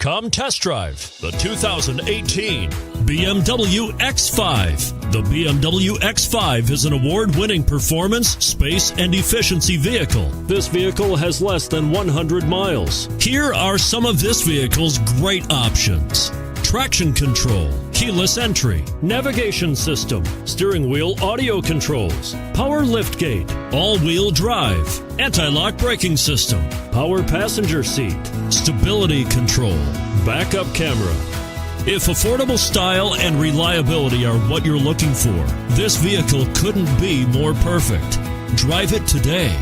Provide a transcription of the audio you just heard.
Come test drive the 2018 BMW X5. The BMW X5 is an award-winning performance, space, and efficiency vehicle. This vehicle has less than 100 miles. Here are some of this vehicle's great options: traction control, keyless entry, navigation system, steering wheel audio controls, power liftgate, all-wheel drive, anti-lock braking system, power passenger seat, stability control, backup camera. If affordable style and reliability are what you're looking for, this vehicle couldn't be more perfect. Drive it today.